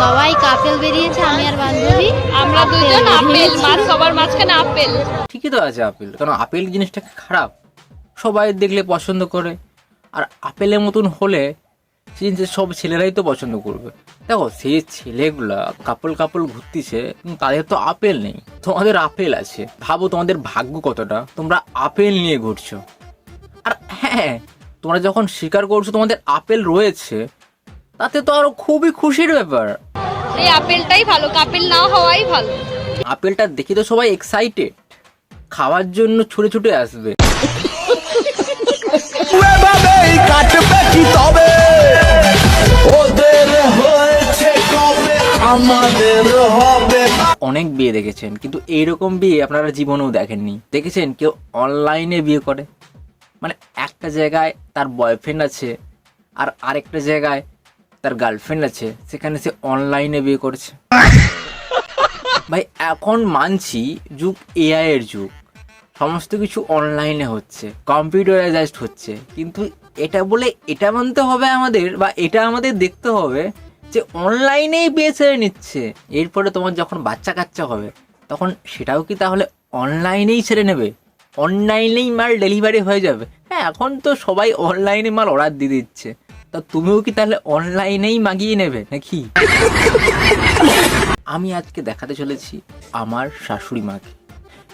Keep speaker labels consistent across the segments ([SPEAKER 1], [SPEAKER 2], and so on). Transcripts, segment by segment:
[SPEAKER 1] সবাই কাপেল বেরিয়েছে, আমি আর বান্ধবী
[SPEAKER 2] আমরা দুজন আপেল, মার সবার মাঝখানে আপেল।
[SPEAKER 3] ঠিকই তো আছে আপেল, কারণ আপেল জিনিসটা খারাপ সবাই দেখলে পছন্দ করে, আর আপেলের মতন হলে সব ছেলেরাই তো পছন্দ করবে। দেখো সেই ছেলেগুলা কাপল ঘুরতেছে, তাদের তো আপেল নেই, তোমাদের আপেল আছে। ভাবো তোমাদের ভাগ্য কতটা, তোমরা আপেল নিয়ে ঘুরছো। আর হ্যাঁ, তোমরা যখন স্বীকার করছো তোমাদের আপেল রয়েছে, তাতে তো আরো খুবই খুশির ব্যাপার।
[SPEAKER 2] এই আপেলটাই ভালো, কাপেল না হওয়াই ভালো।
[SPEAKER 3] আপেলটা দেখি তো সবাই এক্সাইটেড, খাওয়ার জন্য ছুটে ছুটে আসবে। অনেক বিয়ে দেখেছেন, কিন্তু এইরকম বিয়ে আপনারা জীবনেও দেখেননি। দেখেছেন কেউ অনলাইনে বিয়ে করে, মানে একটা জায়গায় তার বয়ফ্রেন্ড আছে আর আরেকটা জায়গায় তার গার্লফ্রেন্ড আছে, সেখানে সে অনলাইনে বিয়ে করেছে। ভাই এখন মানছি যুগ এআই এর যুগ, সমস্ত কিছু অনলাইনে হচ্ছে, কম্পিউটারাইজড হচ্ছে, কিন্তু এটা বলে এটা মানতে হবে আমাদের, বা এটা আমাদের দেখতে হবে যে অনলাইনেই বিয়ে ছেড়ে নিচ্ছে। এরপরে তোমার যখন বাচ্চা কাচ্চা হবে তখন সেটাও কি তাহলে অনলাইনেই ছেড়ে নেবে, অনলাইনেই মাল ডেলিভারি হয়ে যাবে? হ্যাঁ, এখন তো সবাই অনলাইনে মাল অর্ডার দিয়ে দিচ্ছে, তা তুমিও কি তাহলে অনলাইনেই মাগিয়ে নেবে নাকি? আমি আজকে দেখাতে চলেছি আমার শাশুড়ি মাকে।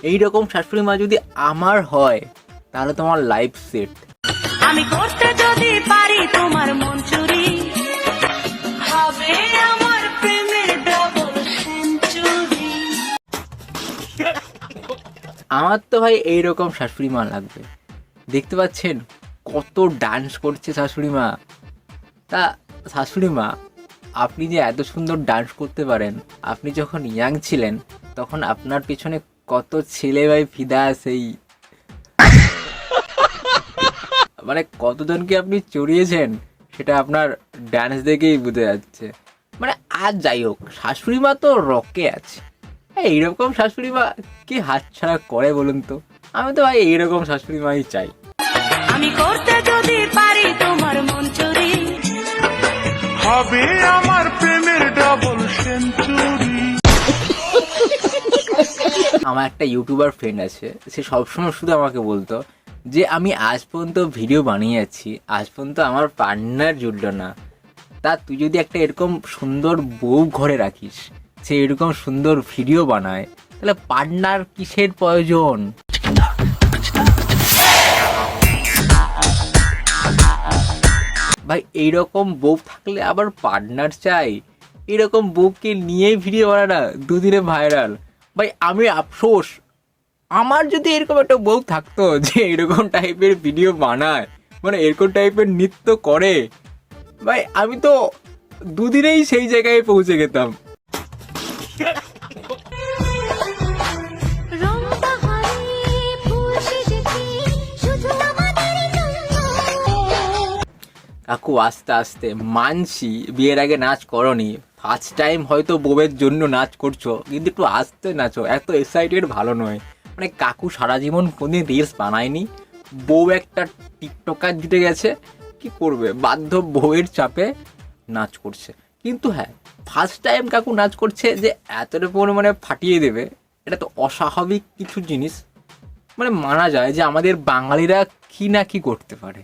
[SPEAKER 3] এইরকম শাশুড়ি মা যদি আমার হয় তাহলে তোমার লাইফ সেট।
[SPEAKER 4] আমি করতে যদি পারি তোমার মন চুরি, হবে আমার প্রেমের ডাবল সেঞ্চুরি।
[SPEAKER 3] আমার তো ভাই এইরকম শাশুড়ি মা লাগবে। দেখতে পাচ্ছেন কত ডান্স করছে শাশুড়ি মা। তা শাশুড়ি মা, আপনি যে এত সুন্দর ডান্স করতে পারেন, আপনি যখন ইয়াং ছিলেন তখন আপনার পিছনে কত ছেলে ভাই ফিদা সেই মানে কতজনকে আপনি চড়িয়েছেন সেটা আপনার ডান্স দেখেই বোঝা যাচ্ছে। মানে আর যাই হোক, শাশুড়ি মা তো রকে আছে। এইরকম শাশুড়ি মা কি হাতছাড়া করে বলুন তো? আমি তো ভাই এইরকম শাশুড়ি মাই চাই।
[SPEAKER 4] আমি করতে যদি পারি তোমার মন চুরি,
[SPEAKER 5] হবে আমার প্রেমের ডাবল সেঞ্চুরি।
[SPEAKER 3] আমার একটা ইউটিউবার ফ্রেন্ড আছে, সে সবসময় শুধু আমাকে বলতো যে আমি আজ পর্যন্ত ভিডিও বানিয়ে যাচ্ছি, আজ পর্যন্ত আমার পার্টনার জুটলো না। তা তুই যদি একটা এরকম সুন্দর বউ ঘরে রাখিস, সে এরকম সুন্দর ভিডিও বানায়, তাহলে পার্টনার কিসের প্রয়োজন? ভাই এইরকম বউ থাকলে আবার পার্টনার চাই? এরকম বউকে নিয়েই ভিডিও বানানা দুদিনে ভাইরাল। ভাই আমি আফসোস, আমার যদি এরকম একটা বউ থাকতো যে এরকম টাইপের ভিডিও বানায়, মানে এরকম টাইপের নৃত্য করে, ভাই আমি তো দুদিনেই সেই জায়গায় পৌঁছে গেতাম। কাকু আস্তে আস্তে মানছি বিয়ের আগে নাচ করনি, ফার্স্ট টাইম হয়তো বউয়ের জন্য নাচ করছো, কিন্তু একটু আস্তে নাচো, এত এক্সাইটেড ভালো নয়। মানে কাকু সারা জীবন কোনদিন রিলস বানায়নি, বউ একটা টিকটকার জুটে গেছে, কি করবে, বাধ্য বউয়ের চাপে নাচ করছে। কিন্তু হ্যাঁ, ফার্স্ট টাইম কাকু নাচ করছে যে এতটা পরিমাণে ফাটিয়ে দেবে, এটা তো অস্বাভাবিক কিছু জিনিস। মানে মানা যায় যে আমাদের বাঙালিরা কি না কি করতে পারে।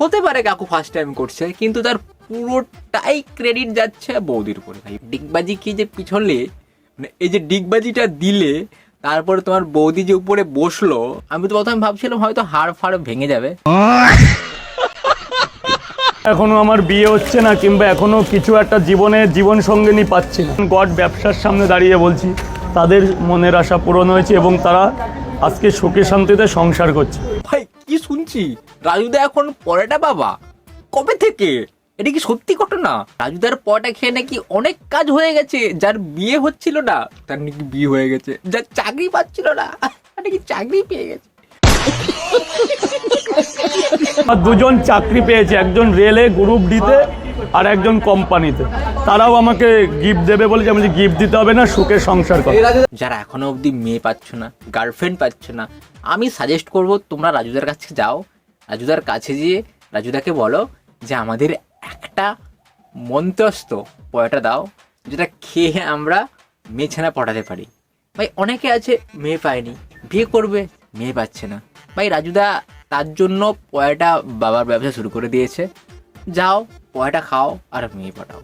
[SPEAKER 3] হতে পারে কাকু ফার্স্ট টাইম করছে, কিন্তু তার পুরোটাই ক্রেডিট যাচ্ছে বৌদির উপরে। ভাই ডিগবাজি কি যে পিছলে, মানে এই যে ডিগবাজিটা দিলে তারপরে তোমার বৌদি যে উপরে বসলো, আমি তো প্রথমে ভাবছিলাম হয়তো হাড় ফাড় ভেঙে যাবে।
[SPEAKER 6] এখনো আমার বিয়ে হচ্ছে না, কিংবা এখনো কিছু একটা জীবন সঙ্গিনী পাচ্ছি না। গড ব্যবসার সামনে দাঁড়িয়ে বলছি, তাদের মনের আশা পূরণ হয়েছে এবং তারা আজকে সুখে শান্তিতে সংসার করছে।
[SPEAKER 3] ভাই কি শুনছি, রাজুদা এখন পরোটা বাবা? কবে থেকে? এটা কি সত্যি ঘটনা? রাজুদার পরোটা খেয়ে নাকি অনেক কাজ হয়ে গেছে, যার বিয়ে হচ্ছিল না তার নাকি বিয়ে হয়ে গেছে, যার চাকরি পাচ্ছিল না নাকি চাকরি পেয়ে গেছে।
[SPEAKER 6] দুজন চাকরি পেয়েছে, একজন রেলে গ্রুপ ডিতে আর একজন কোম্পানিতে। তারাও আমাকে গিফট দেবে বলে, আমি গিফট দিতে হবে না, সুখে সংসার করো।
[SPEAKER 3] যারা এখনো অবধি মেয়ে পাচ্ছ না, গার্লফ্রেন্ড পাচ্ছ না, আমি সাজেস্ট করব তোমরা রাজুদার কাছে যাও, রাজুদার কাছে গিয়ে রাজুদাকে বলো যে আমাদের একটা মন্তস্ত পয়টা দাও, যেটা খেয়ে আমরা মেয়ে ছানা পটাতে পারি। ভাই অনেকে আছে মেয়ে পায়নি, বিয়ে করবে, মেয়ে পাচ্ছে না। ভাই রাজুদা তার জন্য পয়টা বাবার ব্যবসা শুরু করে দিয়েছে। যাও পয়টা খাও আর মেয়ে পাঠাও।